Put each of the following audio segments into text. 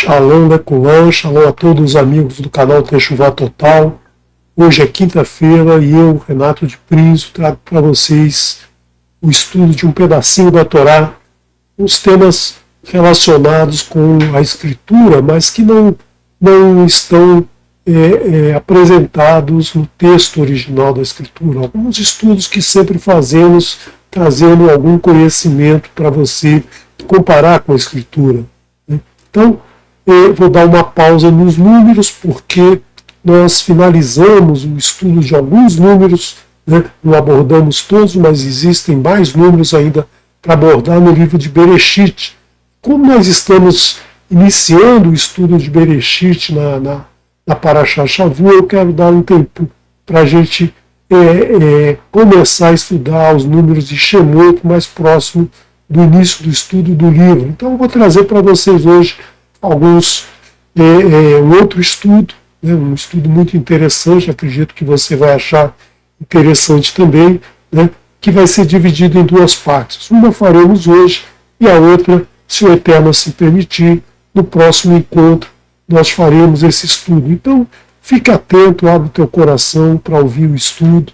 Shalom Leculan, shalom a todos os amigos do canal Techuvá Total. Hoje é quinta-feira e eu, Renato de Prinzo, trago para vocês o estudo de um pedacinho da Torá, uns temas relacionados com a Escritura, mas que não estão apresentados no texto original da Escritura. Alguns estudos que sempre fazemos, trazendo algum conhecimento para você comparar com a Escritura. Então, eu vou dar uma pausa nos números, porque nós finalizamos o estudo de alguns números, não abordamos todos, mas existem mais números ainda para abordar no livro de Bereshit. Como nós estamos iniciando o estudo de Bereshit na Parashá Shavua, eu quero dar um tempo para a gente começar a estudar os números de Shemot mais próximo do início do estudo do livro. Então eu vou trazer para vocês hoje um outro estudo, um estudo muito interessante, acredito que você vai achar interessante também, que vai ser dividido em duas partes. Uma faremos hoje e a outra, se o Eterno assim permitir, no próximo encontro nós faremos esse estudo. Então, fique atento, abre o teu coração para ouvir o estudo,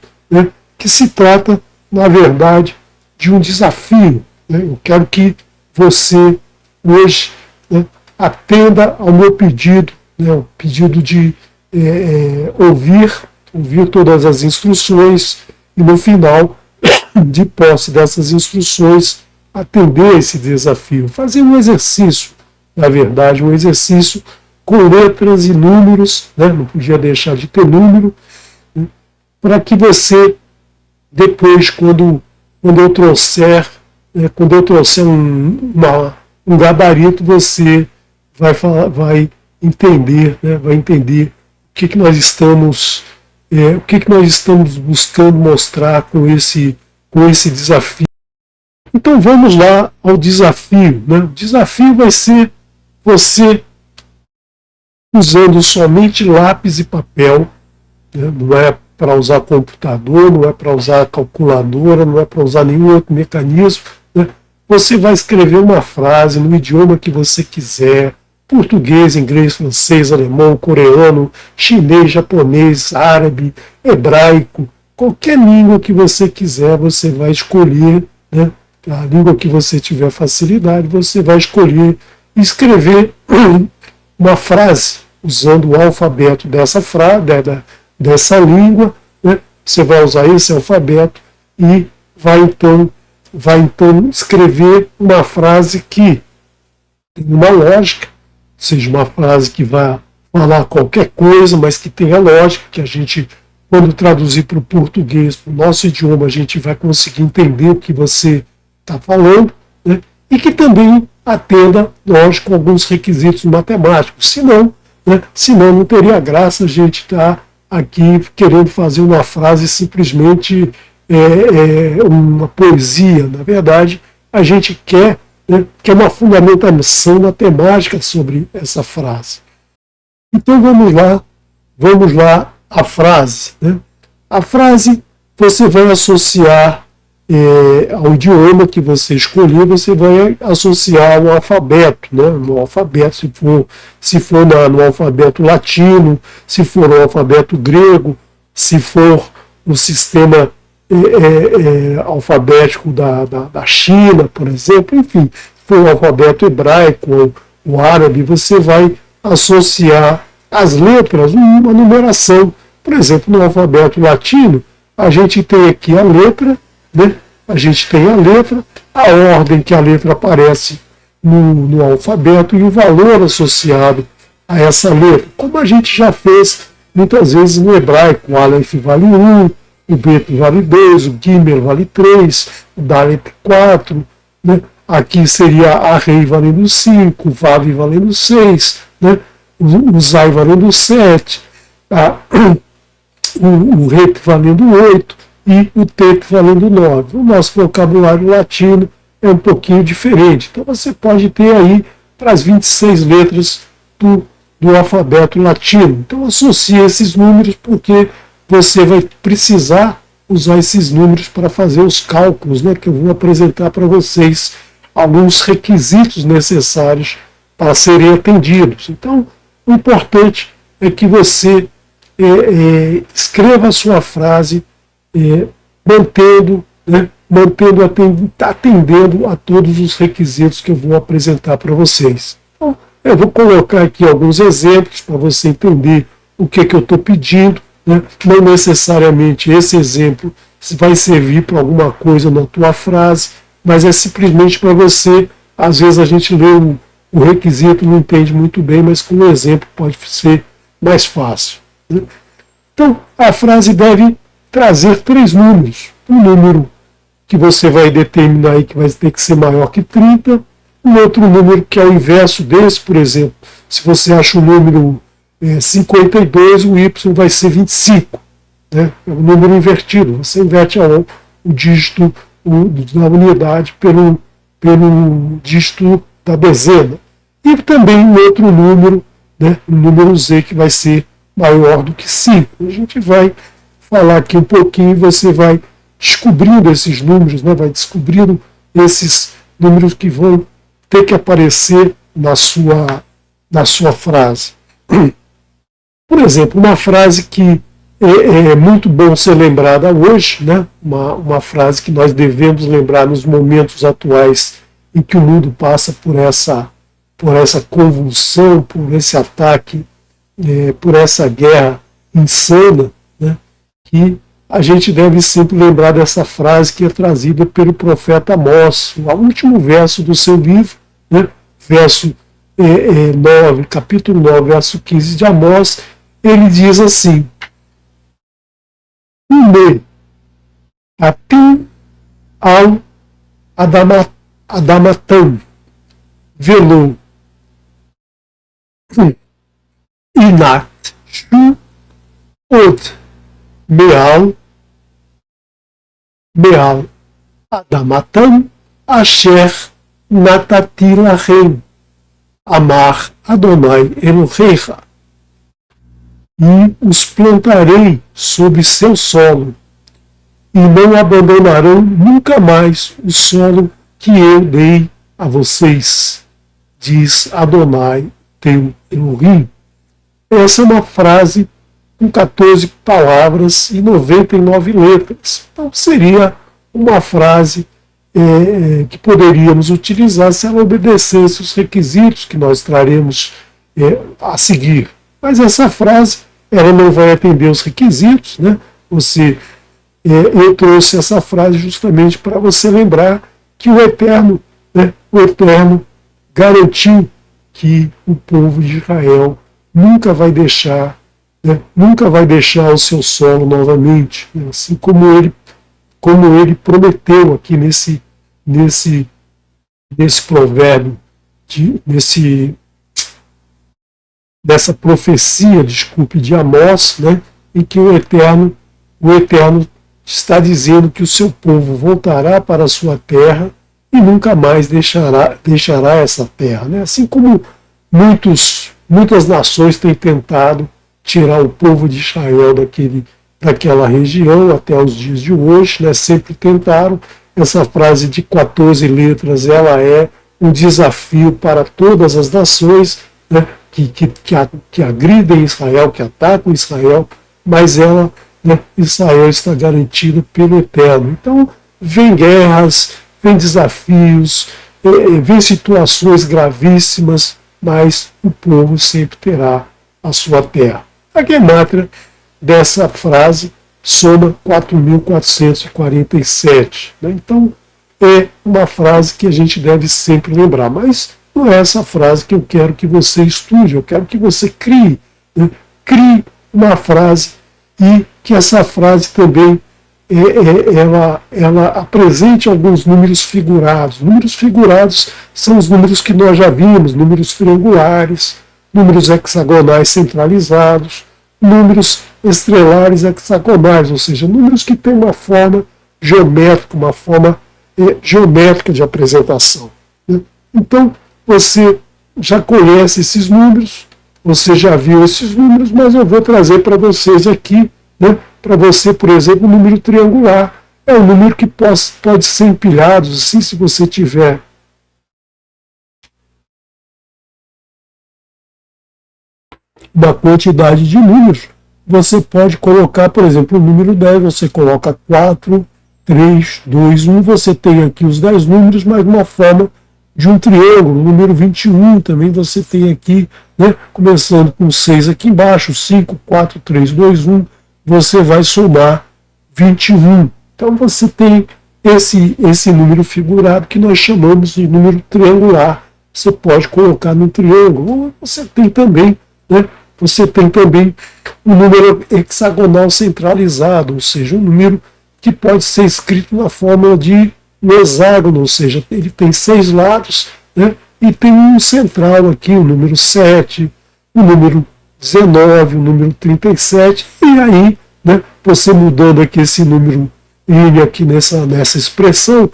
que se trata, na verdade, de um desafio. Eu quero que você hoje atenda ao meu pedido, o pedido de ouvir todas as instruções e no final, de posse dessas instruções, atender esse desafio. Fazer um exercício, na verdade, um exercício com letras e números, não podia deixar de ter número, para que você, depois, quando eu trouxer um gabarito, você vai entender o que nós estamos buscando mostrar com esse desafio. Então vamos lá ao desafio. O desafio vai ser você usando somente lápis e papel, não é para usar computador, não é para usar calculadora, não é para usar nenhum outro mecanismo. Você vai escrever uma frase no idioma que você quiser, português, inglês, francês, alemão, coreano, chinês, japonês, árabe, hebraico, qualquer língua que você quiser, você vai escolher, a língua que você tiver facilidade, você vai escolher escrever uma frase usando o alfabeto dessa língua, Você vai usar esse alfabeto e vai então escrever uma frase que tem uma lógica, seja uma frase que vai falar qualquer coisa, mas que tenha lógica, que a gente, quando traduzir para o português, para o nosso idioma, a gente vai conseguir entender o que você está falando, e que também atenda, lógico, alguns requisitos matemáticos. Senão não teria graça a gente estar aqui querendo fazer uma frase simplesmente uma poesia. Na verdade, a gente quer uma fundamentação matemática sobre essa frase. Então vamos lá à frase. A frase você vai associar ao idioma que você escolher, você vai associar ao alfabeto, no alfabeto, se for no alfabeto latino, se for no alfabeto grego, se for no sistema alfabético da China, por exemplo, enfim, se for o alfabeto hebraico ou o árabe, você vai associar as letras uma numeração. Por exemplo, no alfabeto latino, a gente tem aqui a letra, a gente tem a letra, a ordem que a letra aparece no alfabeto e o valor associado a essa letra, como a gente já fez muitas vezes no hebraico. O Aleph vale 1, o Bet vale 2, o Gimel vale 3, o Dalet 4, aqui seria a Rei valendo 5, o Vav valendo 6, o Zai valendo 7, o Ret valendo 8 e o Tet valendo 9. O nosso vocabulário latino é um pouquinho diferente. Então você pode ter aí para as 26 letras do alfabeto latino. Então associe esses números, porque você vai precisar usar esses números para fazer os cálculos, que eu vou apresentar para vocês alguns requisitos necessários a serem atendidos. Então, o importante é que você escreva a sua frase atendendo a todos os requisitos que eu vou apresentar para vocês. Então, eu vou colocar aqui alguns exemplos para você entender o que eu estou pedindo. Né? Não necessariamente esse exemplo vai servir para alguma coisa na tua frase, mas é simplesmente para você. Às vezes a gente lê o requisito, não entende muito bem, mas com um exemplo pode ser mais fácil. Né? Então, a frase deve trazer 3 números. Um número que você vai determinar aí que vai ter que ser maior que 30, um outro número que é o inverso desse, por exemplo, se você acha o número 52, o y vai ser 25. Né? É um número invertido, você inverte o dígito da unidade pelo dígito da dezena. E também um outro número, né, o número z, que vai ser maior do que 5. A gente vai falar aqui um pouquinho e você vai descobrindo esses números, né, vai descobrindo esses números que vão ter que aparecer na sua frase. Por exemplo, uma frase que é muito bom ser lembrada hoje, né, uma frase que nós devemos lembrar nos momentos atuais em que o mundo passa por essa convulsão, por esse ataque, por essa guerra insana, né, que a gente deve sempre lembrar dessa frase que é trazida pelo profeta Amós, o último verso do seu livro, né, verso 9, capítulo 9, verso 15 de Amós. Ele diz assim: Ume atim ao adamatão velo inat shu od meal adamatam asher natati lachem amar Adonai Elohecha, e os plantarei sobre seu solo, e não abandonarão nunca mais o solo que eu dei a vocês, diz Adonai teu Elohim. Essa é uma frase com 14 palavras e 99 letras. Então seria uma frase que poderíamos utilizar se ela obedecesse os requisitos que nós traremos a seguir. Mas essa frase, ela não vai atender os requisitos, né? Eu trouxe essa frase justamente para você lembrar que o Eterno garantiu que o povo de Israel nunca vai deixar o seu solo novamente, né? Assim como ele prometeu aqui nesse provérbio, dessa profecia, de Amós, né, em que o Eterno está dizendo que o seu povo voltará para a sua terra e nunca mais deixará essa terra. Né? Assim como muitas nações têm tentado tirar o povo de Israel daquela região até os dias de hoje, né? Sempre tentaram. Essa frase de 14 letras, ela é um desafio para todas as nações, né? que agridem Israel, que atacam Israel, mas Israel está garantida pelo Eterno. Então, vem guerras, vem desafios, vem situações gravíssimas, mas o povo sempre terá a sua terra. A gemátria dessa frase soma 4.447. Né? Então, é uma frase que a gente deve sempre lembrar, mas não é essa frase que eu quero que você estude, eu quero que você crie. Né? Crie uma frase e que essa frase também ela apresente alguns números figurados. Números figurados são os números que nós já vimos, números triangulares, números hexagonais centralizados, números estrelares hexagonais, ou seja, números que têm uma forma geométrica, uma forma geométrica de apresentação. Né? Então, você já conhece esses números, você já viu esses números, mas eu vou trazer para vocês aqui, né? Para você, por exemplo, o número triangular. É um número que pode ser empilhado, assim, se você tiver uma quantidade de números, você pode colocar, por exemplo, o número 10, você coloca 4, 3, 2, 1, você tem aqui os 10 números, mas uma forma de um triângulo. O número 21 também você tem aqui, né, começando com 6 aqui embaixo, 5, 4, 3, 2, 1, você vai somar 21. Então você tem esse número figurado que nós chamamos de número triangular. Você pode colocar no triângulo. Ou você tem também, né, você tem também um número hexagonal centralizado, ou seja, um número que pode ser escrito na forma de um hexágono, ou seja, ele tem 6 lados, né, e tem um central aqui, o número 7, o número 19, o número 37, e aí, né, você mudando aqui esse número N aqui nessa expressão,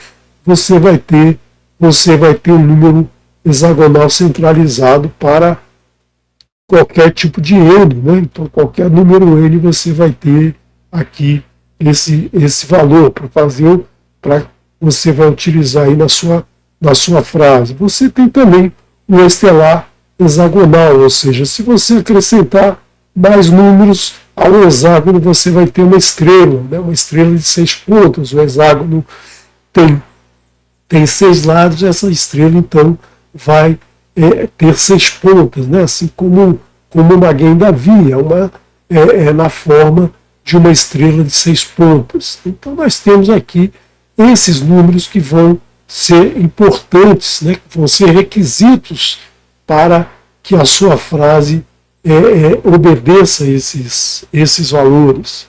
você vai ter um número hexagonal centralizado para qualquer tipo de N, né? Então qualquer número N você vai ter aqui esse valor para você vai utilizar aí na sua frase. Você tem também um estelar hexagonal, ou seja, se você acrescentar mais números ao hexágono, você vai ter uma estrela, né? Uma estrela de 6 pontas. O hexágono tem 6 lados, essa estrela então vai ter 6 pontas, né? Assim como Maguen Davi, é na forma de uma estrela de 6 pontas. Então nós temos aqui esses números que vão ser importantes, né? Que vão ser requisitos para que a sua frase obedeça esses valores.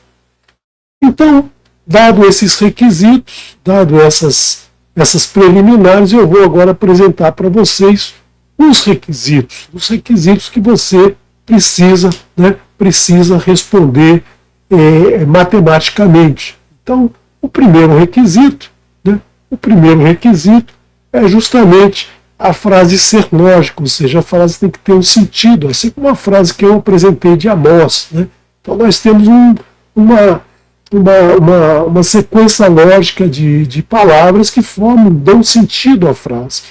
Então, dado esses requisitos, dado essas preliminares, eu vou agora apresentar para vocês os requisitos que você precisa responder matematicamente. Então, o primeiro requisito é justamente a frase ser lógica, ou seja, a frase tem que ter um sentido, assim como a frase que eu apresentei de Amós, né? Então nós temos uma sequência lógica de palavras que dão sentido à frase.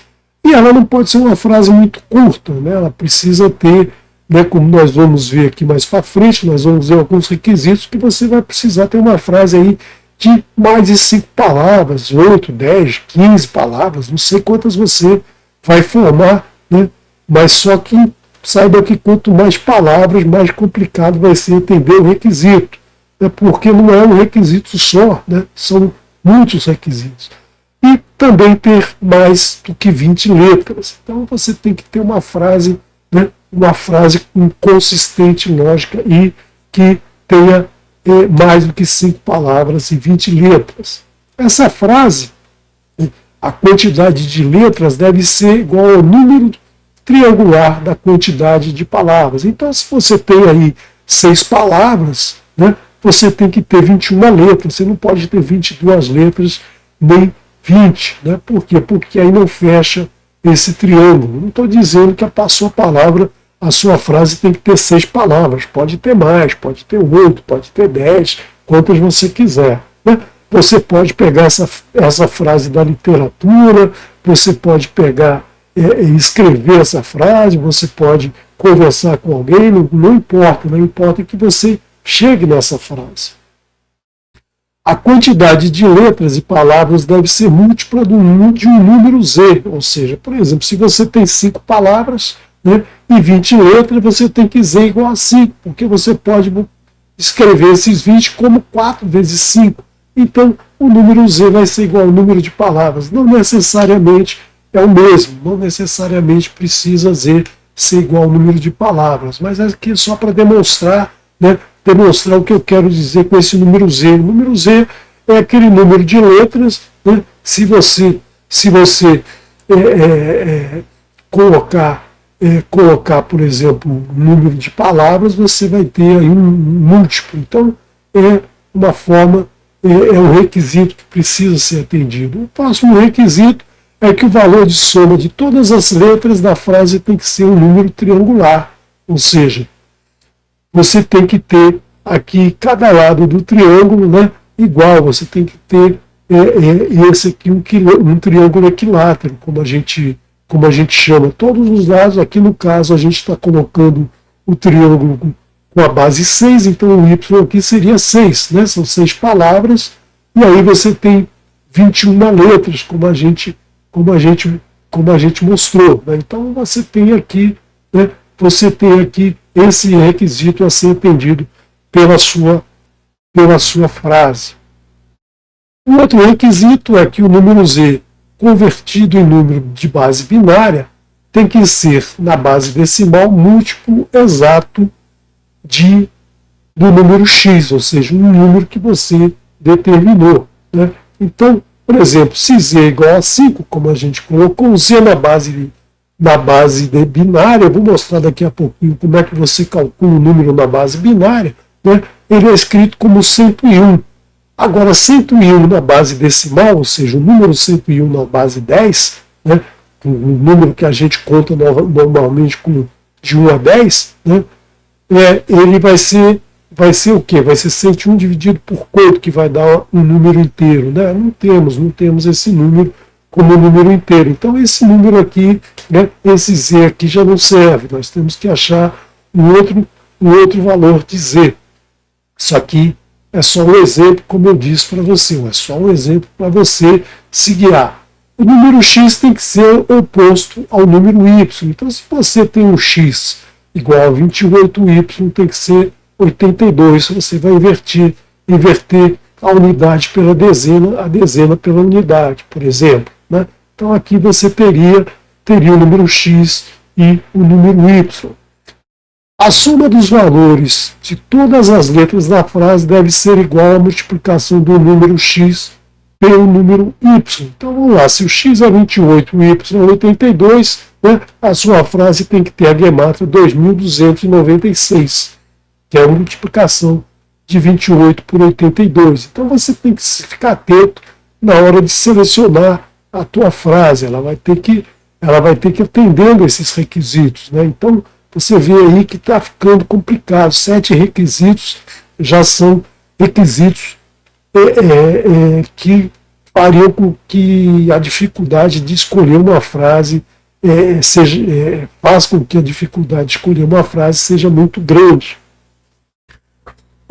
E ela não pode ser uma frase muito curta, né? Ela precisa ter, né, como nós vamos ver aqui mais para frente, nós vamos ver alguns requisitos que você vai precisar ter uma frase aí de mais de 5 palavras, 8, 10, 15 palavras, não sei quantas você vai formar, né? Mas só que saiba que quanto mais palavras, mais complicado vai ser entender o requisito, né? Porque não é um requisito só, né? São muitos requisitos. E também ter mais do que 20 letras. Então você tem que ter uma frase, né? Uma frase com consistente lógica e que tenha mais do que 5 palavras e 20 letras. Essa frase, a quantidade de letras deve ser igual ao número triangular da quantidade de palavras. Então, se você tem aí 6 palavras, né, você tem que ter 21 letras. Você não pode ter 22 letras, nem 20. Né? Por quê? Porque aí não fecha esse triângulo. Não estou dizendo que a sua palavra, a sua frase tem que ter 6 palavras. Pode ter mais, pode ter 8, pode ter 10, quantas você quiser. Né? Você pode pegar essa frase da literatura, você pode pegar e escrever essa frase, você pode conversar com alguém, não importa que você chegue nessa frase. A quantidade de letras e palavras deve ser múltipla de um número Z, ou seja, por exemplo, se você tem 5 palavras, né, e 20 letras, você tem que Z igual a 5, porque você pode escrever esses 20 como 4 vezes 5. Então, o número Z vai ser igual ao número de palavras. Não necessariamente é o mesmo, não necessariamente precisa Z ser igual ao número de palavras, mas aqui é só para demonstrar, né, demonstrar o que eu quero dizer com esse número Z. O número Z é aquele número de letras, né, se você colocar, por exemplo, um número de palavras, você vai ter aí um múltiplo. Então, é uma forma, é um requisito que precisa ser atendido. O próximo requisito é que o valor de soma de todas as letras da frase tem que ser um número triangular, ou seja, você tem que ter aqui cada lado do triângulo, né, igual, você tem que ter esse aqui um triângulo equilátero, como a gente chama. Todos os lados, aqui no caso a gente está colocando o triângulo com a base 6, então o Y aqui seria 6, né? São 6 palavras, e aí você tem 21 letras, como a gente mostrou, né? Então você tem aqui, né, esse requisito a ser atendido pela sua frase. O outro requisito é que o número Z, convertido em número de base binária, tem que ser, na base decimal, múltiplo exato do número X, ou seja, um número que você determinou, né? Então, por exemplo, se Z é igual a 5, como a gente colocou, Z na base binária, eu vou mostrar daqui a pouquinho como é que você calcula o número na base binária, né? Ele é escrito como 101. Agora, 101 na base decimal, ou seja, o número 101 na base 10, né? O número que a gente conta normalmente de 1 a 10, né? Ele vai ser o quê? Vai ser 101 dividido por quanto, que vai dar um número inteiro, né? Não temos esse número como número inteiro. Então esse número aqui, né, esse Z aqui já não serve. Nós temos que achar um outro valor de Z. Isso aqui é só um exemplo, como eu disse para você, é só um exemplo para você se guiar. O número X tem que ser oposto ao número Y. Então se você tem um X igual a 28, o Y tem que ser 82. Você vai inverter a unidade pela dezena, a dezena pela unidade, por exemplo, né? Então aqui você teria o número X e o número Y. A soma dos valores de todas as letras da frase deve ser igual à multiplicação do número X pelo número Y. Então vamos lá, se o X é 28 e o Y é 82, né, a sua frase tem que ter a gemátria 2296, que é a multiplicação de 28 por 82. Então você tem que ficar atento na hora de selecionar a tua frase. Ela vai ter que atendendo esses requisitos, né? Então você vê aí que está ficando complicado. 7 requisitos já são requisitos que fariam com que a dificuldade de escolher uma frase faz com que a dificuldade de escolher uma frase seja muito grande.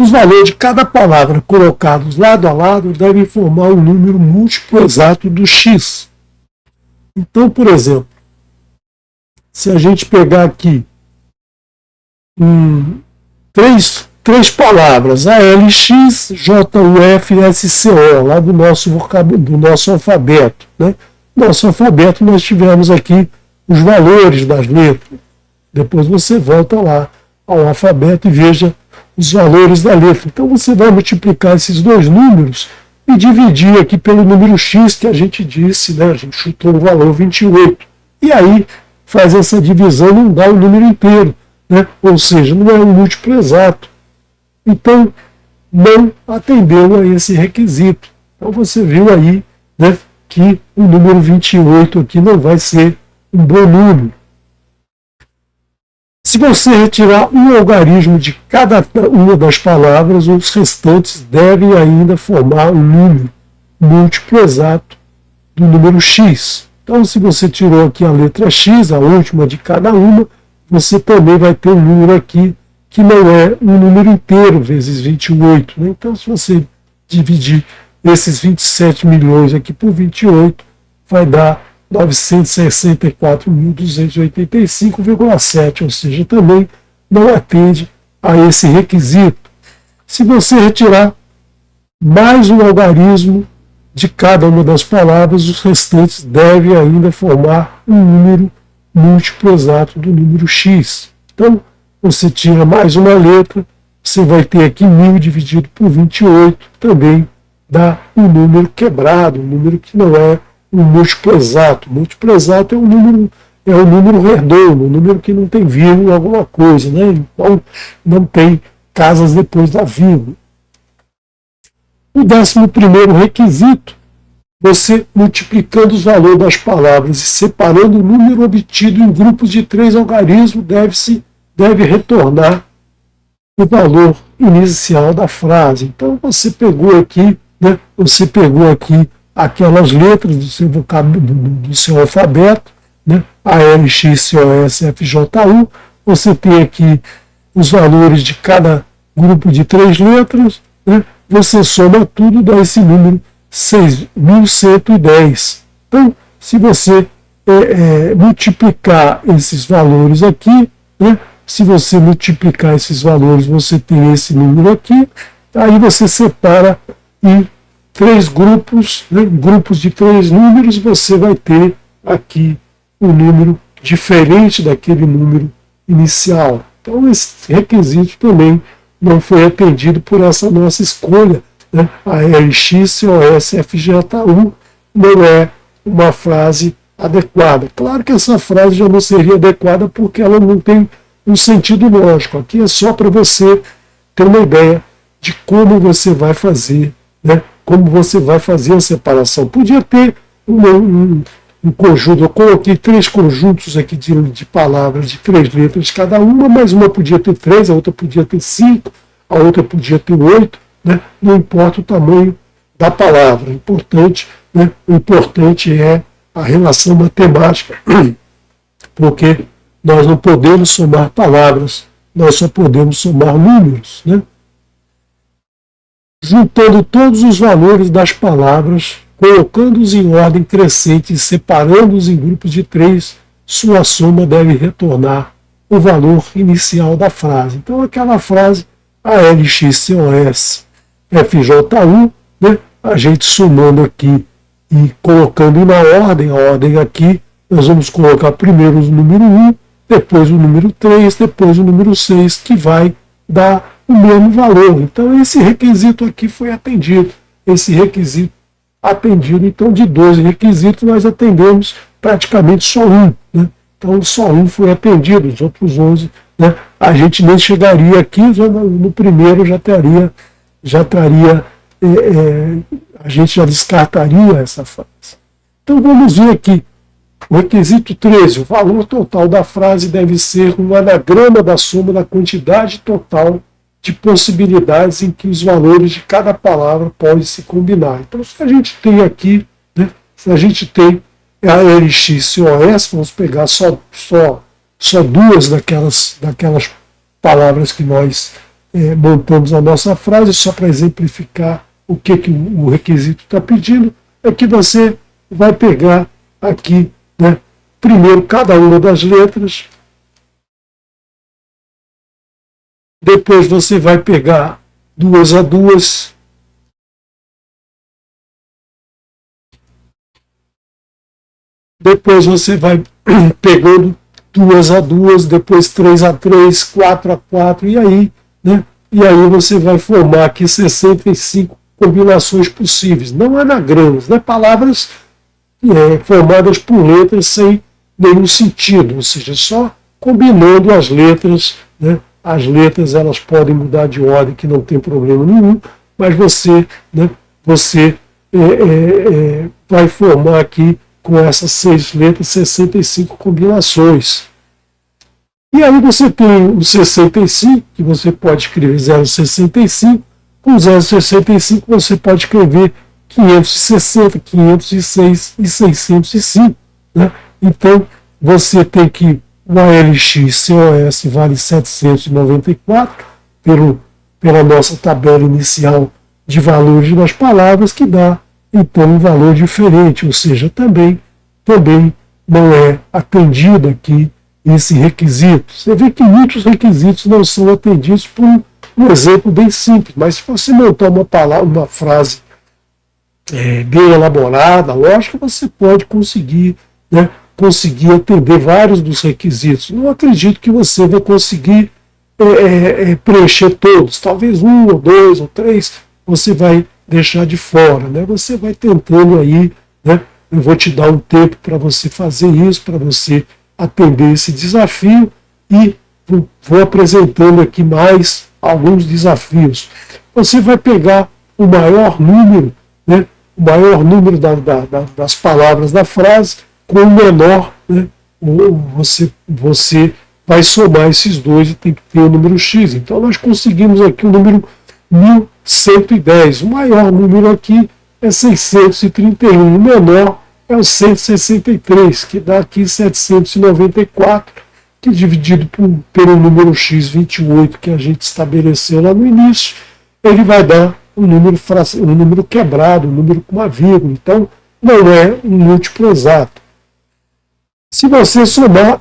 Os valores de cada palavra colocados lado a lado devem formar um número múltiplo exato do X. Então, por exemplo, se a gente pegar aqui três palavras, ALX, JUF, SCO, lá do nosso alfabeto, né? Nosso alfabeto nós tivemos aqui os valores das letras. Depois você volta lá ao alfabeto e veja os valores da letra. Então você vai multiplicar esses dois números e dividir aqui pelo número X que a gente disse, né? A gente chutou o valor 28. E aí faz essa divisão, não dá o número inteiro, né? Ou seja, não é um múltiplo exato. Então, não atendeu a esse requisito. Então você viu aí, né, que o número 28 aqui não vai ser um bom número. Se você retirar um algarismo de cada uma das palavras, os restantes devem ainda formar um número múltiplo exato do número X. Então, se você tirou aqui a letra X, a última de cada uma, você também vai ter um número aqui que não é um número inteiro vezes 28. Né? Então, se você dividir esses 27 milhões aqui por 28, vai dar 964.285,7, ou seja, também não atende a esse requisito. Se você retirar mais um algarismo de cada uma das palavras, os restantes devem ainda formar um número múltiplo exato do número X. Então, você tira mais uma letra, você vai ter aqui 1000 dividido por 28, também dá um número quebrado, um número que não é um múltiplo exato. O múltiplo exato é um número redondo, um número que não tem vírgula, alguma coisa, né? Então não tem casas depois da vírgula. O 11º requisito, você multiplicando os valores das palavras e separando o número obtido em grupos de 3 algarismos, deve retornar o valor inicial da frase. Então você pegou aqui, né? Você pegou aqui aquelas letras do seu vocábulo, do seu alfabeto, né? A, L, X, C, O, S, F, J, U. Você tem aqui os valores de cada grupo de 3 letras, né? Você soma tudo, dá esse número 6.110. Então, se você multiplicar esses valores aqui, né? Se você multiplicar esses valores, você tem esse número aqui, aí você separa em 3 grupos, né? Grupos de 3 números, você vai ter aqui um número diferente daquele número inicial. Então, esse requisito também não foi atendido por essa nossa escolha, né? A LXCOS-FJU não é uma frase adequada. Claro que essa frase já não seria adequada porque ela não tem um sentido lógico. Aqui é só para você ter uma ideia de como você vai fazer, né? Como você vai fazer a separação. Podia ter um conjunto, eu coloquei 3 conjuntos aqui de palavras de 3 letras cada uma, mas uma podia ter 3, a outra podia ter 5, a outra podia ter 8, né? Não importa o tamanho da palavra, né? O importante é a relação matemática, porque nós não podemos somar palavras, nós só podemos somar números, né? Juntando todos os valores das palavras, colocando-os em ordem crescente e separando-os em grupos de 3, sua soma deve retornar o valor inicial da frase. Então, aquela frase, a LXCOS FJU, né? A gente somando aqui e colocando na ordem, a ordem aqui, nós vamos colocar primeiro o número 1, depois o número 3, depois o número 6, que vai dar o mesmo valor. Então, esse requisito aqui foi atendido. Esse requisito atendido, então, de 12 requisitos, nós atendemos praticamente só um, né? Então, só um foi atendido, os outros 11, né? A gente nem chegaria aqui, já no primeiro já estaria, a gente já descartaria essa frase. Então, vamos ver aqui. O requisito 13, o valor total da frase deve ser um anagrama da soma da quantidade total de possibilidades em que os valores de cada palavra podem se combinar. Então, se a gente tem aqui, né, se a gente tem a LXCOS, vamos pegar só 2 daquelas palavras que nós montamos a nossa frase, só para exemplificar o que o requisito está pedindo, é que você vai pegar aqui, né, primeiro cada uma das letras, depois você vai pegar 2 a 2, depois você vai pegando 2 a 2, depois 3 a 3, 4 a 4, e aí, né, e aí você vai formar aqui 65 combinações possíveis, não anagramas, né, palavras formadas por letras sem nenhum sentido, ou seja, só combinando as letras, né? As letras elas podem mudar de ordem, que não tem problema nenhum, mas você, né, vai formar aqui com essas 6 letras 65 combinações. E aí você tem o 65, que você pode escrever 0,65, com 0,65 você pode escrever 560, 506 e 605. Né? Então, você tem que o ALX-COS vale 794 pela nossa tabela inicial de valores das palavras, que dá, então, um valor diferente, ou seja, também não é atendido aqui esse requisito. Você vê que muitos requisitos não são atendidos por um exemplo bem simples, mas se você montar uma frase bem elaborada, lógico, você pode conseguir atender vários dos requisitos. Não acredito que você vai conseguir preencher todos. Talvez 1 ou 2 ou 3 você vai deixar de fora. Né? Você vai tentando aí, né? Eu vou te dar um tempo para você fazer isso, para você atender esse desafio, e vou apresentando aqui mais alguns desafios. Você vai pegar o maior número, né? O maior número das palavras da frase com o menor, né? Você vai somar esses dois e tem que ter o número X. Então nós conseguimos aqui o número 1110. O maior número aqui é 631. O menor é o 163, que dá aqui 794. que dividido pelo número x 28 que a gente estabeleceu lá no início, ele vai dar um número quebrado, um número com uma vírgula. Então, não é um múltiplo exato. Se você somar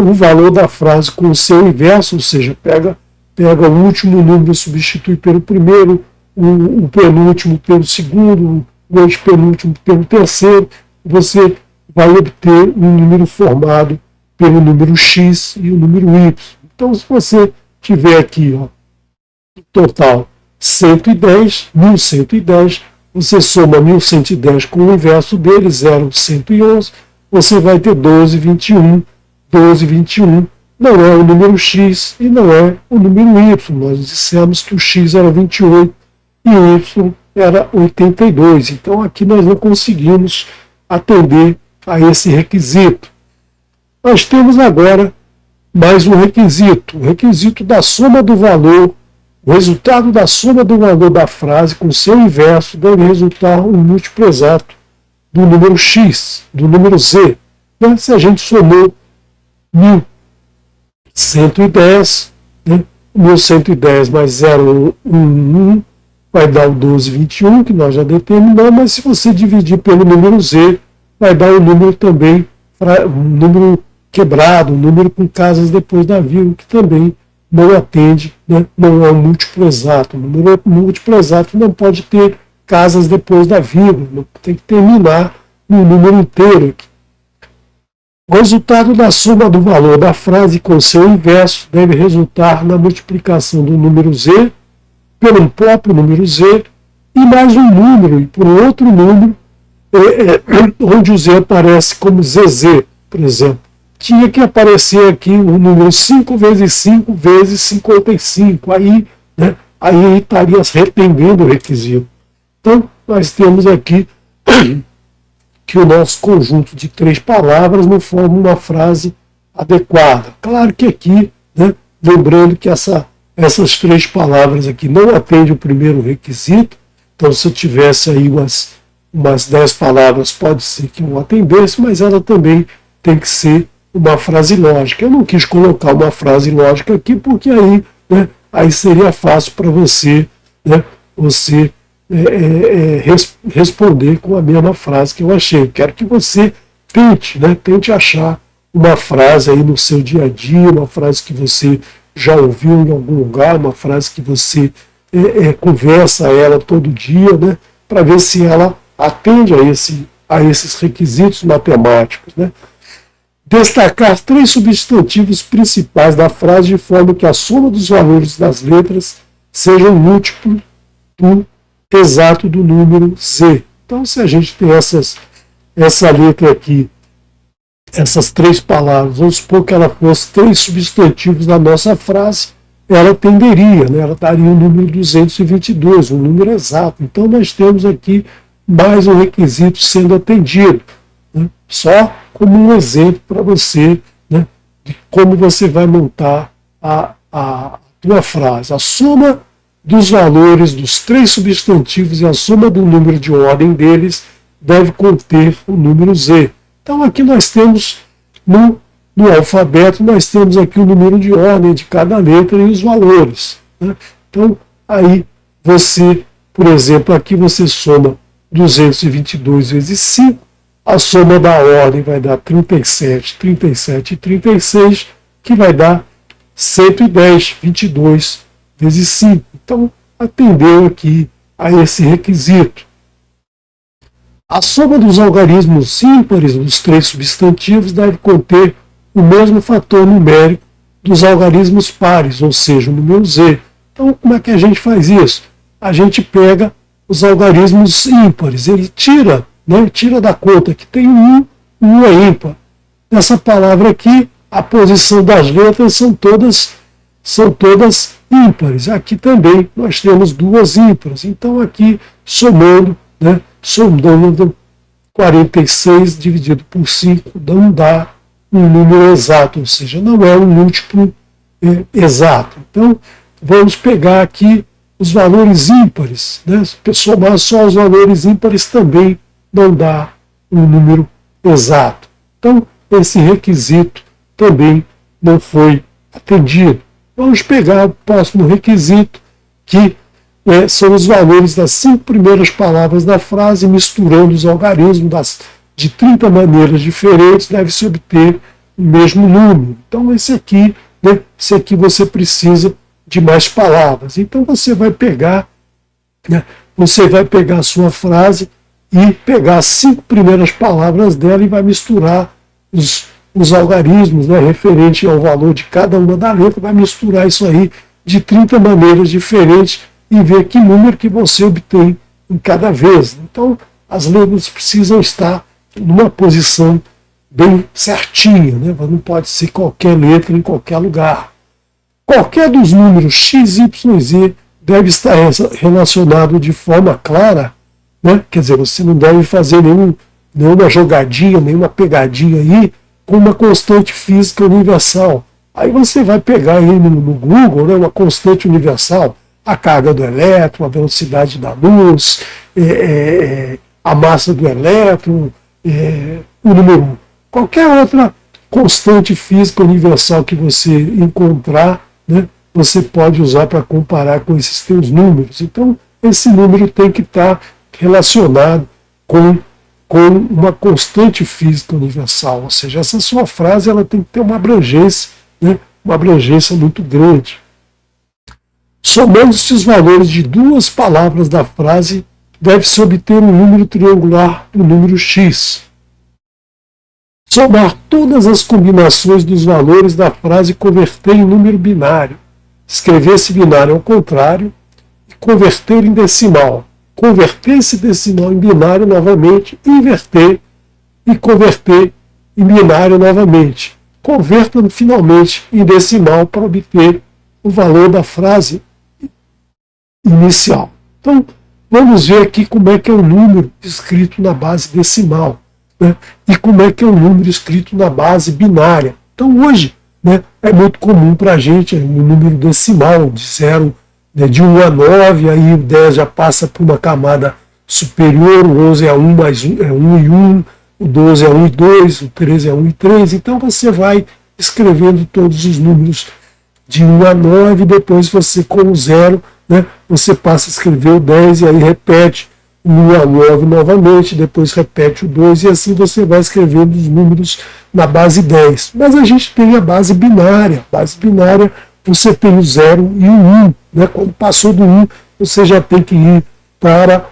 o valor da frase com o seu inverso, ou seja, pega o último número, substitui pelo primeiro, o penúltimo pelo segundo, o antepenúltimo pelo terceiro, você vai obter um número formado pelo número x e o número y. Então, se você tiver aqui, ó, no total 110, 1110, você soma 1110 com o inverso dele, 0,111, você vai ter 1221. 1221 não é o número x e não é o número y. Nós dissemos que o x era 28 e o y era 82. Então aqui nós não conseguimos atender a esse requisito. Nós temos agora mais um requisito, o requisito da soma do valor. O resultado da soma do valor da frase com seu inverso deve resultar um múltiplo exato do número x, do número z. Então, se a gente somou 1110, né? 1110 mais 0,11 vai dar o 1221, que nós já determinamos, mas se você dividir pelo número z, vai dar um número também, um número quebrado, um número com casas depois da vírgula, que também não atende, né? Não é um múltiplo exato. O número múltiplo exato não pode ter casas depois da vírgula, tem que terminar no número inteiro aqui. O resultado da soma do valor da frase com seu inverso deve resultar na multiplicação do número z pelo próprio número z e mais um número e por outro número, onde o z aparece como zz, por exemplo. Tinha que aparecer aqui o número 5 vezes 5 vezes 55. Aí, né, aí estaria retendendo o requisito. Então, nós temos aqui que o nosso conjunto de 3 palavras não forma uma frase adequada. Claro que aqui, né, lembrando que essas 3 palavras aqui não atendem o primeiro requisito, então se eu tivesse aí umas 10 palavras, pode ser que não atendesse, mas ela também tem que ser uma frase lógica. Eu não quis colocar uma frase lógica aqui, porque aí, né, aí seria fácil para você, né, responder com a mesma frase que eu achei. Quero que você tente achar uma frase aí no seu dia a dia, uma frase que você já ouviu em algum lugar, uma frase que você conversa ela todo dia, né, para ver se ela atende a esses requisitos matemáticos, né. Destacar 3 substantivos principais da frase de forma que a soma dos valores das letras seja um múltiplo do exato do número z. Então, se a gente tem essa letra aqui, essas 3 palavras, vamos supor que ela fosse 3 substantivos na nossa frase, ela tenderia, né, ela daria o número 222, um número exato. Então, nós temos aqui mais um requisito sendo atendido, né, só como um exemplo para você, né, de como você vai montar a tua frase. A soma dos valores dos 3 substantivos e a soma do número de ordem deles deve conter o número z. Então aqui nós temos, no alfabeto, nós temos aqui o número de ordem de cada letra e os valores, né? Então aí você, por exemplo, aqui você soma 222 vezes 5, a soma da ordem vai dar 37, 37 e 36, que vai dar 110, 22 vezes 5. Então, atendeu aqui a esse requisito. A soma dos algarismos ímpares dos 3 substantivos deve conter o mesmo fator numérico dos algarismos pares, ou seja, o número z. Então, como é que a gente faz isso? A gente pega os algarismos ímpares, ele tira da conta que tem um é ímpar. Nessa palavra aqui, a posição das letras são todas ímpares. Aqui também nós temos 2 ímpares. Então aqui, somando 46 dividido por 5, não dá um número exato, ou seja, não é um múltiplo exato. Então, vamos pegar aqui os valores ímpares, né? Somar só os valores ímpares também não dá um número exato. Então, esse requisito também não foi atendido. Vamos pegar o próximo requisito, que são os valores das 5 primeiras palavras da frase, misturando os algarismos de 30 maneiras diferentes, deve-se obter o mesmo número. Então, esse aqui você precisa de mais palavras. Então, você vai pegar a sua frase e pegar as 5 primeiras palavras dela e vai misturar os algarismos, referente ao valor de cada uma da letra, vai misturar isso aí de 30 maneiras diferentes e ver que número que você obtém em cada vez. Então, as letras precisam estar numa posição bem certinha, não pode ser qualquer letra em qualquer lugar. Qualquer dos números x, y, z deve estar relacionado de forma clara, quer dizer, você não deve fazer nenhuma jogadinha, nenhuma pegadinha aí com uma constante física universal. Aí você vai pegar aí no Google uma constante universal, a carga do elétron, a velocidade da luz, a massa do elétron, o número 1. Qualquer outra constante física universal que você encontrar, você pode usar para comparar com esses teus números. Então, esse número tem que estar relacionado com uma constante física universal. Ou seja, essa sua frase ela tem que ter uma abrangência muito grande. Somando-se os valores de 2 palavras da frase, deve-se obter um número triangular do número x. Somar todas as combinações dos valores da frase e converter em número binário. Escrever esse binário ao contrário e converter em decimal. Converter esse decimal em binário novamente, inverter e converter em binário novamente. Converta finalmente em decimal para obter o valor da frase inicial. Então, vamos ver aqui como é que é o número escrito na base decimal, e como é que é o número escrito na base binária. Então, hoje, é muito comum para a gente o número decimal de 0, de 1 a 9, aí o 10 já passa por uma camada superior, o 11 é 1 mais 1, é 1 e 1, o 12 é 1 e 2, o 13 é 1 e 3. Então, você vai escrevendo todos os números de 1 a 9, depois você com o 0, você passa a escrever o 10 e aí repete o 1 a 9 novamente, depois repete o 2 e assim você vai escrevendo os números na base 10. Mas a gente tem a base binária. A base binária você tem o 0 e o 1. Quando passou do 1, você já tem que ir para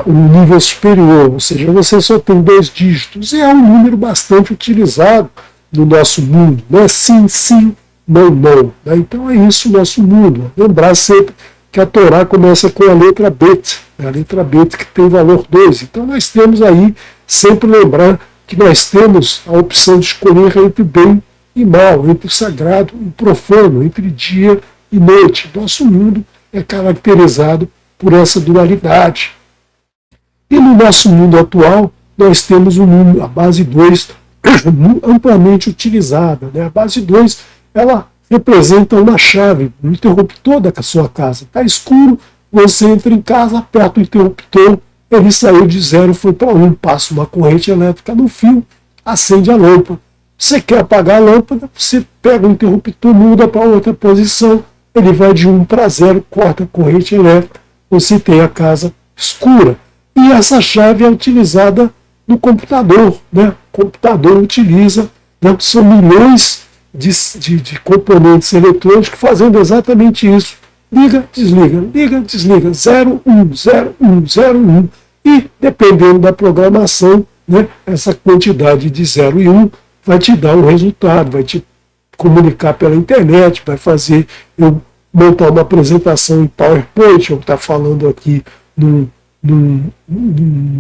um nível superior, ou seja, você só tem 2 dígitos. E é um número bastante utilizado no nosso mundo. Sim, sim, não, não. Então é isso o nosso mundo. Lembrar sempre que a Torá começa com a letra Bet, a letra Bet que tem valor 2. Então nós temos aí, sempre lembrar que nós temos a opção de escolher entre bem e mal, entre o sagrado e o profano, entre dia e noite. Nosso mundo é caracterizado por essa dualidade. E no nosso mundo atual, nós temos a base 2 amplamente utilizada. A base 2, ela representa uma chave, um interruptor da sua casa. Está escuro, você entra em casa, aperta o interruptor, ele saiu de 0, foi para 1, passa uma corrente elétrica no fio, acende a lâmpada. Você quer apagar a lâmpada, você pega o interruptor, muda para outra posição, ele vai de 1 para 0, corta a corrente elétrica, você tem a casa escura. E essa chave é utilizada no computador. O computador utiliza, são milhões de componentes eletrônicos fazendo exatamente isso. Liga, desliga, 0, 1, 0, 1, 0, 1. E, dependendo da programação, essa quantidade de 0 e 1 vai te dar um resultado, vai te comunicar pela internet, vai fazer eu montar uma apresentação em PowerPoint, eu estou falando aqui num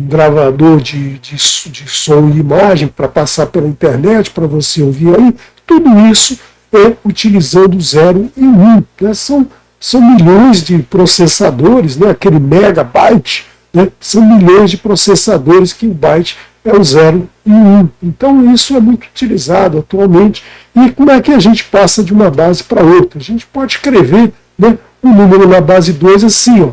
gravador de som e imagem para passar pela internet, para você ouvir aí. Tudo isso é utilizando 0 e 1. São milhões de processadores, aquele megabyte, são milhões de processadores que o byte é o 0 e 1. Então isso é muito utilizado atualmente. E como é que a gente passa de uma base para outra? A gente pode escrever um número na base 2 assim, ó,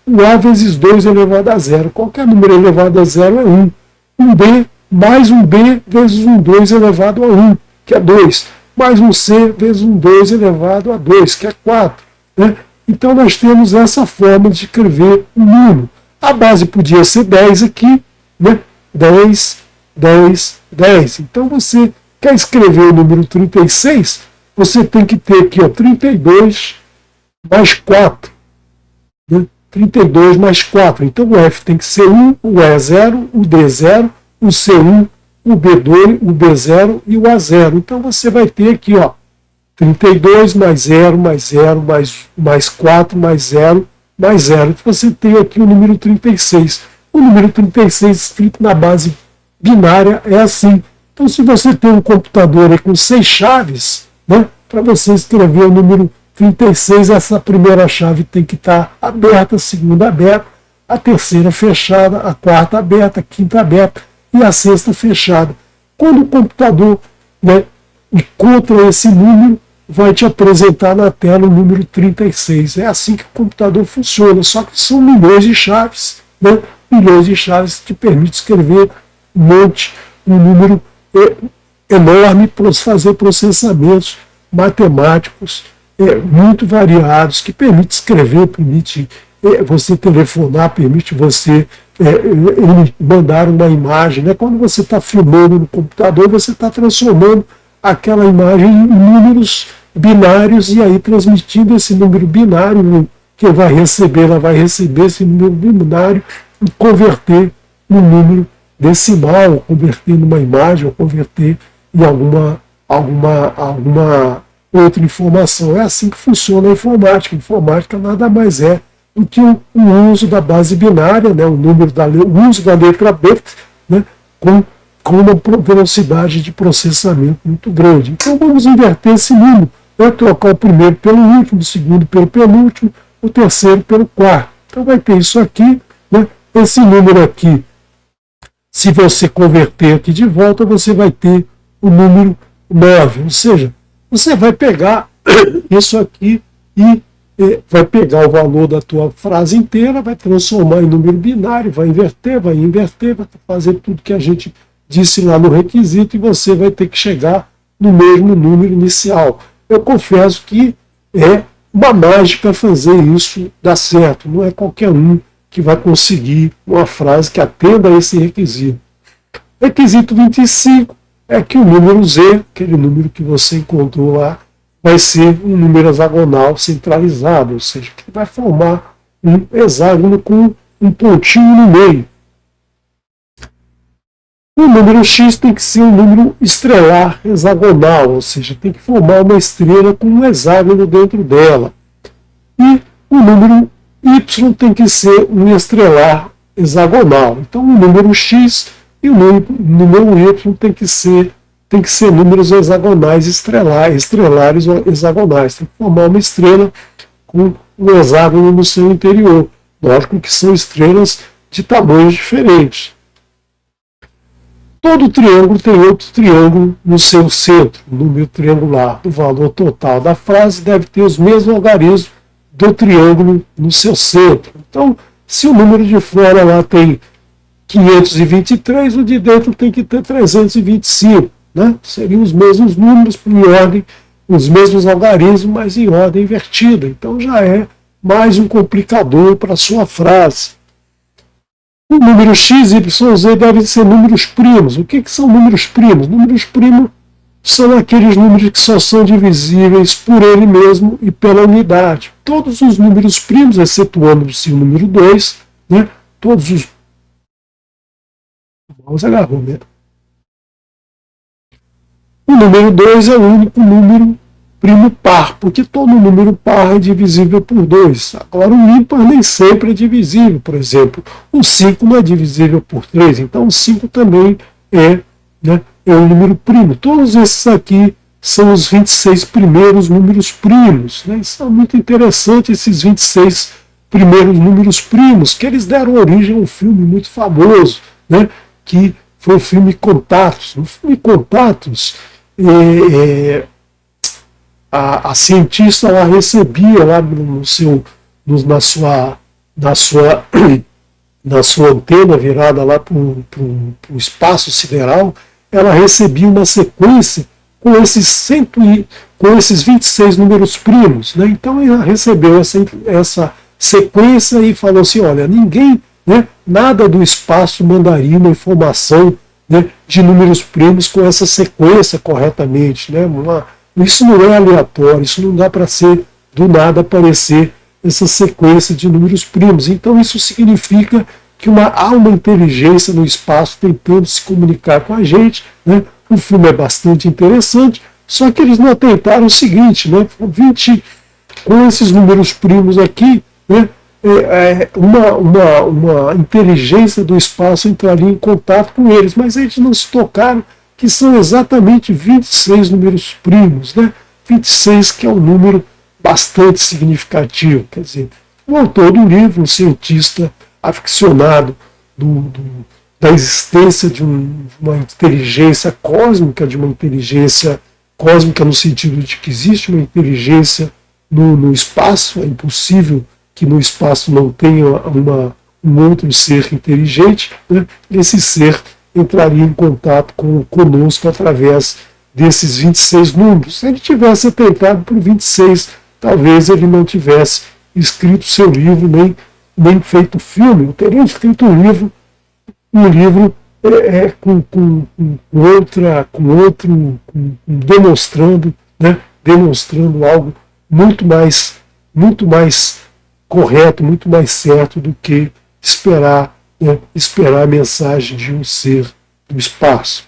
o A vezes 2 elevado a 0. Qualquer número elevado a 0 é 1. Um B mais um B vezes um 2 elevado a 1, que é 2, mais um C vezes um 2 elevado a 2, que é 4. Né? Então nós temos essa forma de escrever um número. A base podia ser 10 aqui, né? 10, 10, 10. Então você quer escrever o número 36, você tem que ter aqui, ó, 32 mais 4. Né? 32 mais 4. Então o F tem que ser 1, o E é 0, o D 0, o C 1, o B2, o B0 e o A0. Então você vai ter aqui, ó, 32 mais 0, mais 0, mais 4, mais 0, mais 0. Então você tem aqui o número 36. O número 36 escrito na base binária é assim. Então se você tem um computador aí com 6 chaves, né, para você escrever o número 36, essa primeira chave tem que estar aberta, a segunda aberta, a terceira fechada, a quarta aberta, a quinta aberta e a sexta fechada. Quando o computador, né, encontra esse número, vai te apresentar na tela o número 36. É assim que o computador funciona, só que são milhões de chaves, né? Milhões de chaves que te permite escrever um número enorme para fazer processamentos matemáticos muito variados, que permite escrever, permite você telefonar, permite você mandar uma imagem. Né? Quando você está filmando no computador, você está transformando aquela imagem em números binários e aí transmitindo esse número binário, quem vai receber, ela vai receber esse número binário e converter num número decimal, ou converter numa imagem, ou converter em alguma outra informação. É assim que funciona a informática. A informática nada mais é do que o uso da base binária, né, o uso da letra bit, né, com uma velocidade de processamento muito grande. Então vamos inverter esse número, né, trocar o primeiro pelo último, o segundo pelo penúltimo, o terceiro pelo quarto. Então vai ter isso aqui, né, esse número aqui, se você converter aqui de volta, você vai ter o número 9, ou seja, você vai pegar isso aqui e vai pegar o valor da tua frase inteira, vai transformar em número binário, vai inverter, vai fazer tudo que a gente disse lá no requisito e você vai ter que chegar no mesmo número inicial. Eu confesso que é uma mágica fazer isso dar certo, não é qualquer um que vai conseguir uma frase que atenda a esse requisito. Requisito 25 é que o número Z, aquele número que você encontrou lá, vai ser um número hexagonal centralizado, ou seja, que vai formar um hexágono com um pontinho no meio. O número X tem que ser um número estrelar hexagonal, ou seja, tem que formar uma estrela com um hexágono dentro dela. E o número Y tem que ser um estrelar hexagonal. Então o número X e o número Y tem que ser números hexagonais estrelares ou hexagonais. Tem que formar uma estrela com um hexágono no seu interior. Lógico que são estrelas de tamanhos diferentes. Todo triângulo tem outro triângulo no seu centro, número triangular. O valor total da frase deve ter os mesmos algarismos do triângulo no seu centro. Então, se o número de fora lá tem 523, o de dentro tem que ter 325. Né? Seriam os mesmos números em ordem, os mesmos algarismos, mas em ordem invertida. Então já é mais um complicador para a sua frase. O número x, y, z devem ser números primos. O que são números primos? Números primos são aqueles números que só são divisíveis por ele mesmo e pela unidade. Todos os números primos, excetuando-se o número 2, né? Todos os... Vamos agarrar, né? O número 2 é o único número primo par, porque todo número par é divisível por 2. Agora, o ímpar nem sempre é divisível. Por exemplo, o 5 não é divisível por 3, então o 5 também é um número primo. Todos esses aqui são os 26 primeiros números primos. Né? São muito interessantes esses 26 primeiros números primos, que eles deram origem a um filme muito famoso, né? Que foi o filme Contatos. No filme Contatos, a cientista lá recebia lá na sua antena virada lá para o espaço sideral, ela recebia uma sequência com esses 26 números primos. Né? Então ela recebeu essa sequência e falou assim, olha, ninguém, né, nada do espaço mandaria uma informação, né, de números primos com essa sequência corretamente. Né? Isso não é aleatório, isso não dá para ser do nada aparecer essa sequência de números primos. Então isso significa que há uma inteligência no espaço tentando se comunicar com a gente. Né? O filme é bastante interessante, só que eles não atentaram o seguinte, né? Com esses números primos aqui, né? Uma inteligência do espaço entraria em contato com eles, mas eles não se tocaram que são exatamente 26 números primos, né? 26, que é um número bastante significativo. Quer dizer, o autor do livro, um cientista aficionado da existência de uma inteligência cósmica, no sentido de que existe uma inteligência no espaço, é impossível que no espaço não tenha um outro ser inteligente, né? Esse ser entraria em contato conosco através desses 26 números. Se ele tivesse atentado por 26, talvez ele não tivesse escrito seu livro, nem feito filme. Eu teria escrito um livro demonstrando, né, demonstrando algo muito mais correto, muito mais certo do que esperar a mensagem de um ser do espaço.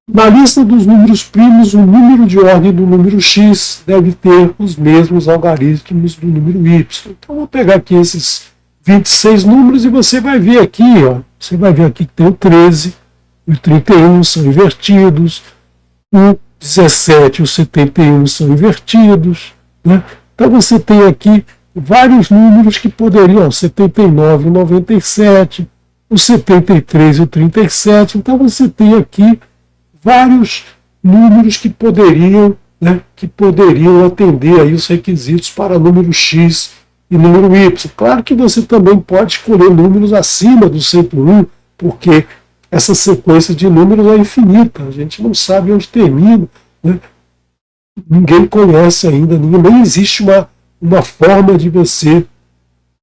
Na lista dos números primos, o número de ordem do número x deve ter os mesmos algarismos do número y. Então, vou pegar aqui esses 26 números e você vai ver aqui, você vai ver aqui que tem o 13 e o 31 são invertidos, o 17 e o 71 são invertidos. Né? Então, você tem aqui vários números que poderiam, 79 e 97, o 73 e o 37. Então, você tem aqui vários números que poderiam atender aí os requisitos para número x e número y. Claro que você também pode escolher números acima do 101, porque essa sequência de números é infinita, a gente não sabe onde termina, né? Ninguém conhece ainda, nem existe uma forma de você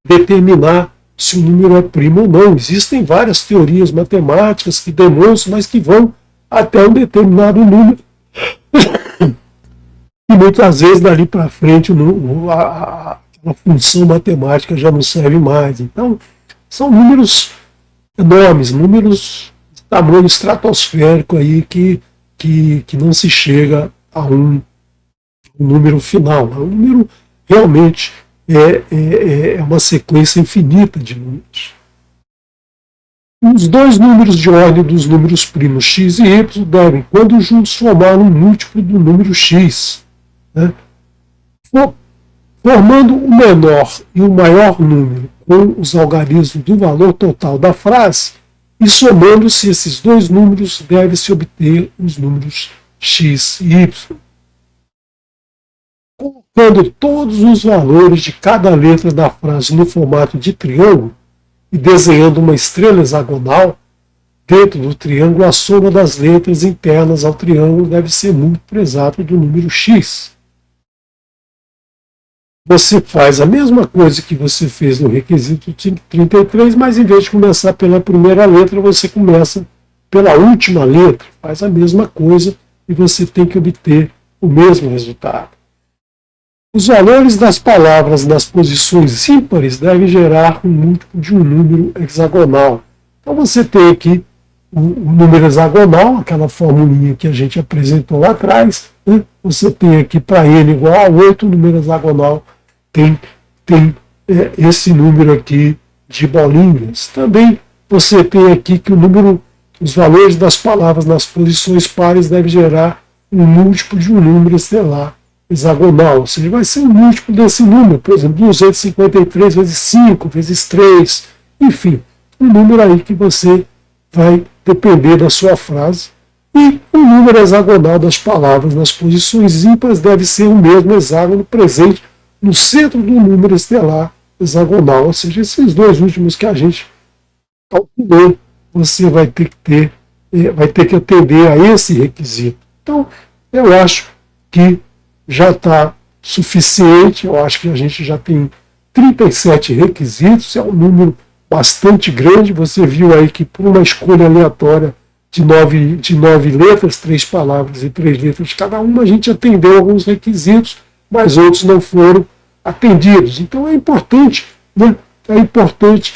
determinar se o número é primo ou não. Existem várias teorias matemáticas que demonstram, mas que vão até um determinado número. E muitas vezes dali para frente a função matemática já não serve mais. Então, são números enormes, números de tamanho estratosférico aí que não se chega a um número final. O número realmente é uma sequência infinita de números. Os dois números de ordem dos números primos x e y devem, quando juntos, formar um múltiplo do número x. Né? Formando o menor e o maior número com os algarismos do valor total da frase, e somando-se esses dois números, deve-se obter os números x e y. Colocando todos os valores de cada letra da frase no formato de triângulo, e desenhando uma estrela hexagonal, dentro do triângulo, a soma das letras internas ao triângulo deve ser múltiplo exato do número x. Você faz a mesma coisa que você fez no requisito 33, mas em vez de começar pela primeira letra, você começa pela última letra. Faz a mesma coisa e você tem que obter o mesmo resultado. Os valores das palavras nas posições ímpares devem gerar um múltiplo de um número hexagonal. Então você tem aqui o número hexagonal, aquela formulinha que a gente apresentou lá atrás. Né? Você tem aqui para n igual a 8, o número hexagonal tem esse número aqui de bolinhas. Também você tem aqui que os valores das palavras nas posições pares devem gerar um múltiplo de um número estelar hexagonal, ou seja, vai ser um múltiplo desse número, por exemplo, 253 vezes 5, vezes 3, enfim, um número aí que você vai depender da sua frase. E o número hexagonal das palavras nas posições ímpares deve ser o mesmo hexágono presente no centro do número estelar hexagonal. Ou seja, esses dois últimos que a gente calculou, você vai ter que atender a esse requisito. Então, eu acho que já está suficiente, eu acho que a gente já tem 37 requisitos, é um número bastante grande. Você viu aí que por uma escolha aleatória de nove letras, 3 palavras e 3 letras cada uma, a gente atendeu alguns requisitos, mas outros não foram atendidos. Então é importante, né? É importante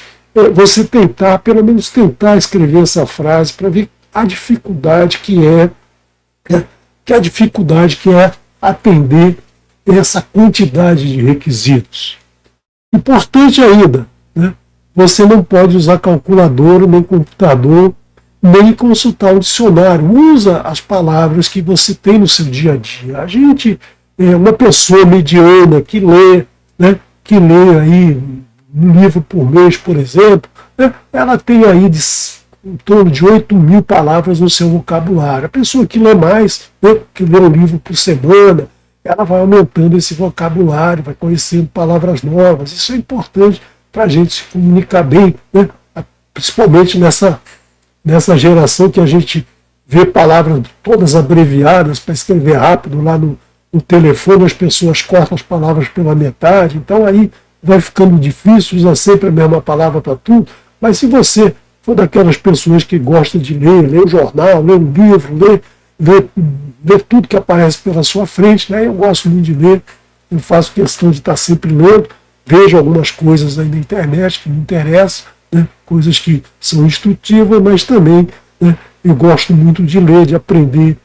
você tentar, pelo menos tentar escrever essa frase para ver a dificuldade que é atender essa quantidade de requisitos. Importante ainda, né? Você não pode usar calculadora, nem computador, nem consultar o dicionário. Usa as palavras que você tem no seu dia a dia. A gente uma pessoa mediana que lê, né? Que lê aí um livro por mês, por exemplo, né? Ela tem aí em torno de 8.000 palavras no seu vocabulário. A pessoa que lê mais, né? Que lê um livro por semana, ela vai aumentando esse vocabulário, vai conhecendo palavras novas. Isso é importante para a gente se comunicar bem, né? Principalmente nessa geração que a gente vê palavras todas abreviadas para escrever rápido lá no telefone, as pessoas cortam as palavras pela metade, então aí vai ficando difícil usar sempre a mesma palavra para tudo. Mas se você for daquelas pessoas que gostam de ler um jornal, ler um livro, ler tudo que aparece pela sua frente, né? Eu gosto muito de ler, eu faço questão de estar sempre lendo, vejo algumas coisas aí na internet que me interessam, né? Coisas que são instrutivas, mas também, né, eu gosto muito de ler, de aprender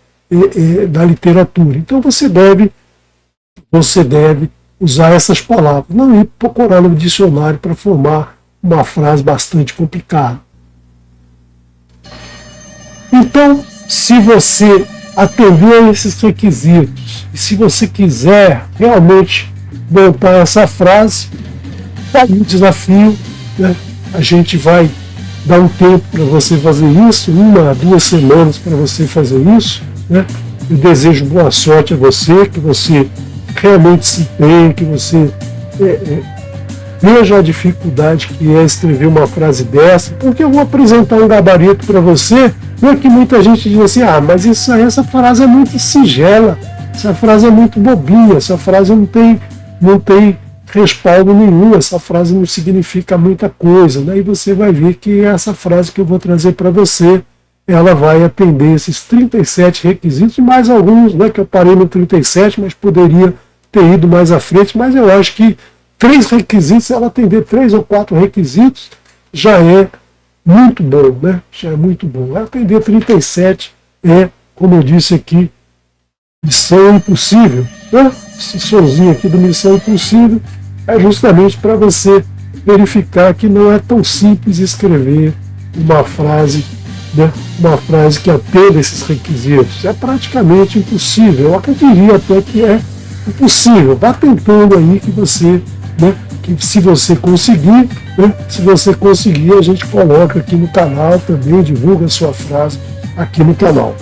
da literatura. Então você deve usar essas palavras, não ir procurar no dicionário para formar uma frase bastante complicada. Então, se você atender a esses requisitos, e se você quiser realmente montar essa frase, está aí o desafio, né? A gente vai dar um tempo para você fazer isso, 1 a 2 semanas para você fazer isso, né? Eu desejo boa sorte a você, que você realmente se empenhe, que você veja a dificuldade que é escrever uma frase dessa, porque eu vou apresentar um gabarito para você, não é que muita gente diz assim, mas essa frase é muito singela, essa frase é muito bobinha, essa frase não tem respaldo nenhum, essa frase não significa muita coisa, né? E você vai ver que essa frase que eu vou trazer para você, ela vai atender esses 37 requisitos, e mais alguns, né, que eu parei no 37, mas poderia ter ido mais à frente, mas eu acho que 3 requisitos, ela atender 3 ou 4 requisitos, já é muito bom, né? Já é muito bom. Atender 37 como eu disse aqui, missão impossível, né? Esse sonzinho aqui do Missão Impossível é justamente para você verificar que não é tão simples escrever uma frase, né? Uma frase que atenda esses requisitos. É praticamente impossível. Eu diria até que é impossível. Vá tentando aí que você, né? Que se você conseguir, né? Se você conseguir, a gente coloca aqui no canal também, divulga a sua frase aqui no canal.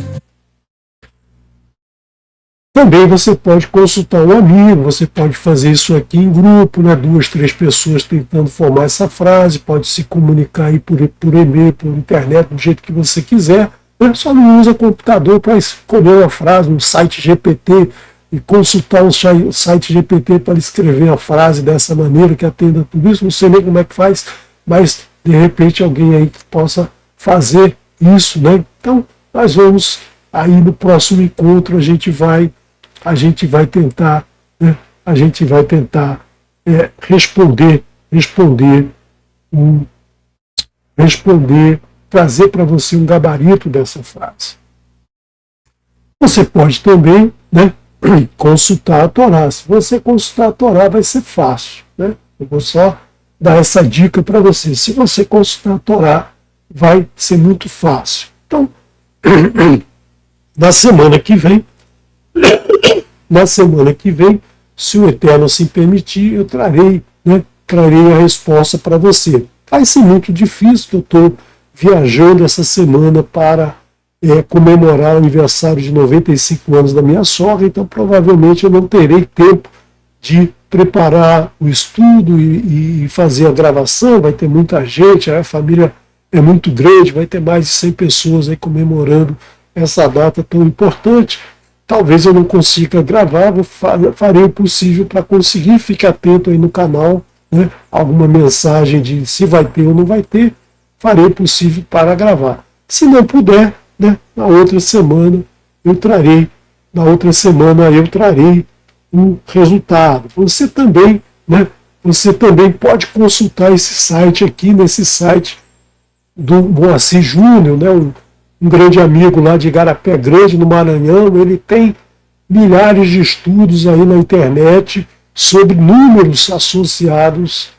Também você pode consultar um amigo, você pode fazer isso aqui em grupo, né? 2, 3 pessoas tentando formar essa frase, pode se comunicar aí por e-mail, por internet, do jeito que você quiser, né? Só não usa computador para escolher uma frase no site GPT e consultar o site GPT para escrever a frase dessa maneira que atenda tudo isso. Não sei nem como é que faz, mas de repente alguém aí que possa fazer isso, né? Então nós vamos aí no próximo encontro, a gente vai tentar, né? A gente vai tentar responder, trazer para você um gabarito dessa frase. Você pode também, né, consultar a Torá. Se você consultar a Torá, vai ser fácil, né? Eu vou só dar essa dica para você. Se você consultar a Torá, vai ser muito fácil. Então, na semana que vem, se o Eterno se permitir, eu trarei a resposta para você. Vai ser muito difícil, que eu estou viajando essa semana para comemorar o aniversário de 95 anos da minha sogra, então provavelmente eu não terei tempo de preparar o estudo e fazer a gravação, vai ter muita gente, a família é muito grande, vai ter mais de 100 pessoas aí comemorando essa data tão importante. Talvez eu não consiga gravar, farei o possível para conseguir. Fique atento aí no canal, né? Alguma mensagem de se vai ter ou não vai ter, farei o possível para gravar. Se não puder, né, na outra semana eu trarei o resultado. Você também, né, você também pode consultar esse site aqui, nesse site do Moacir Júnior, né, um grande amigo lá de Igarapé Grande, no Maranhão. Ele tem milhares de estudos aí na internet sobre números associados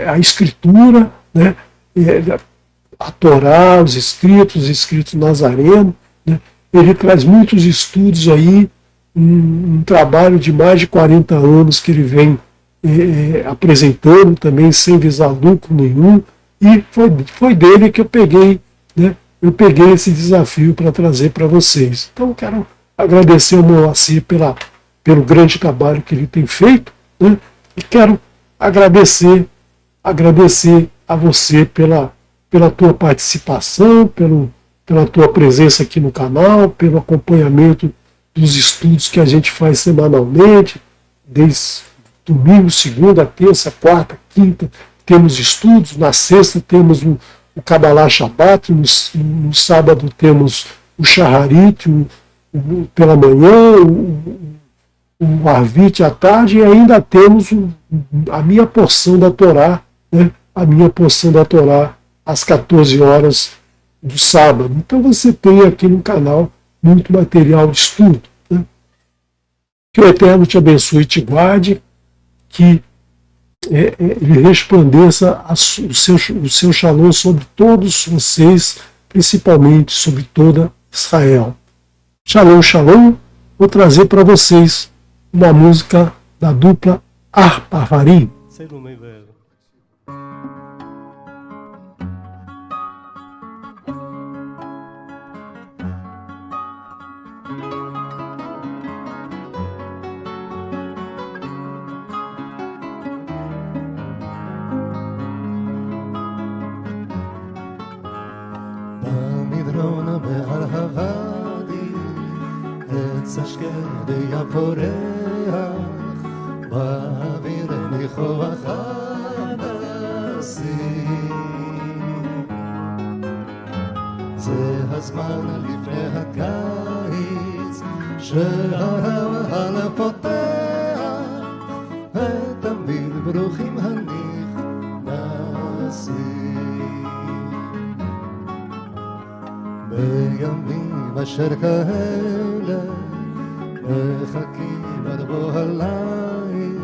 à escritura, né, a Torá, os escritos nazarenos, né. Ele traz muitos estudos aí, um trabalho de mais de 40 anos que ele vem apresentando também sem visar lucro nenhum, e foi dele que eu peguei, né? Eu peguei esse desafio para trazer para vocês. Então eu quero agradecer ao Moacir pelo grande trabalho que ele tem feito, né? E quero agradecer a você pela tua participação, pela tua presença aqui no canal, pelo acompanhamento dos estudos que a gente faz semanalmente, desde domingo, segunda, terça, quarta, quinta, temos estudos, na sexta temos o Kabbalah Shabbat, no sábado temos o Shaharit, pela manhã, o Arvit à tarde, e ainda temos a minha porção da Torá, né? A minha porção da Torá às 14 horas do sábado. Então você tem aqui no canal muito material de estudo, né? Que o Eterno te abençoe e te guarde, que ele resplandeça o seu shalom sobre todos vocês, principalmente sobre toda Israel. Shalom, shalom. Vou trazer para vocês uma música da dupla Arpavarim. במדרון בהר הוואדי, עץ השקדי הפורח, באוויר ניחוח הדסים. זה הזמן לפני הקיץ, שהרעל פותח, ותמיד ברוכים הנכנסים. בימים אשר כאלה מחכים עד בוא הליל,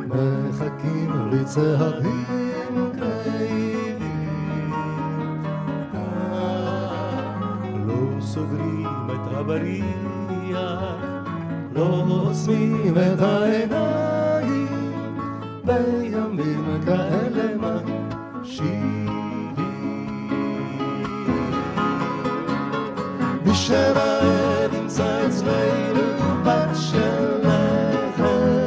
מחכים לצעדים קרבים. לא סוגרים את הבריח, לא עוצמים את העיניים, בימים כאלה מקשיבים. בשבע נמצא אצלנו בת של לחם,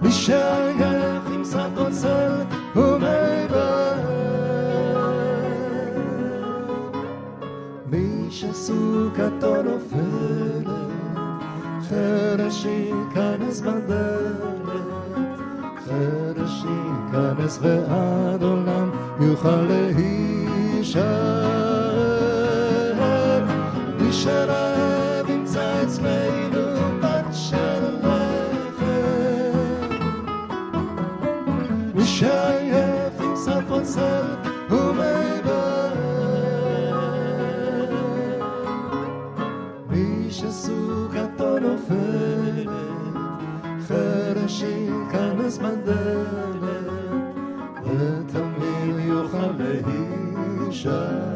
בשייך עם שדות צל ומי בהר, מי שסוכתו נופלת, חרש ייכנס בדלת, חרש ייכנס ועד עולם יוכל להישאר. שרב ימצא אצלנו בת של לחם, משייף עם שפות צל ומי בהר, מי שסוכתו נופלת, חרש ייכנס בדלת, ותמיד יוכל להישאר.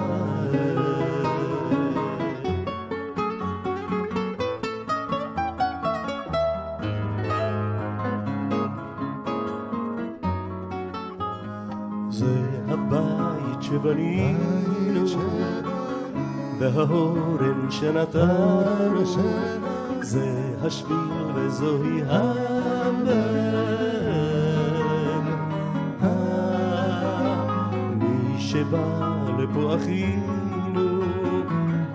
שבנינו וההורן שנתנו זה השביל וזוהי הבן. מי שבא לפה אחינו,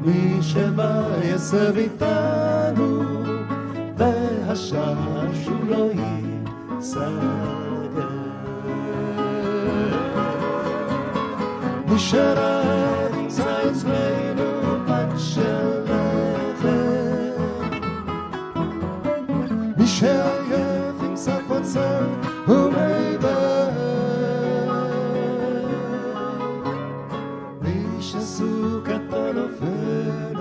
מי שבא יסב איתנו, והשעשוע לא ייסגר. מי שרק ימצא אצלנו פת של לחם, מי שעייף ימצא קוצר ומי בא, מי שסוכתו נופלת,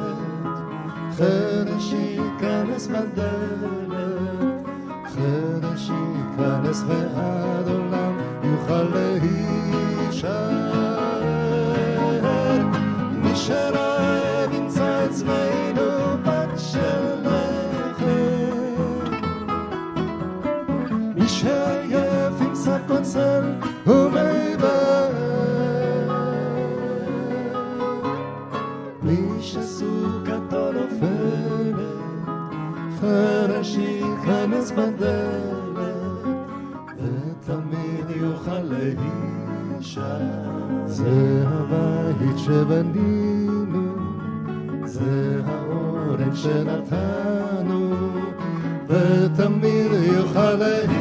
חרש ייכנס בדלת, חרש ייכנס ועד עולם יוכל להישאר. מי שרעב ימצא אצלנו פת של לחם, מי שעייף ימצא קוצר ומי בא, מי שסוכתו נופלת, חרש ייכנס בדלת, ותמיד יוכל להישאר. זה הבית שבנינו, זה האורן שנתנו, ותמיד יוכל להישאר.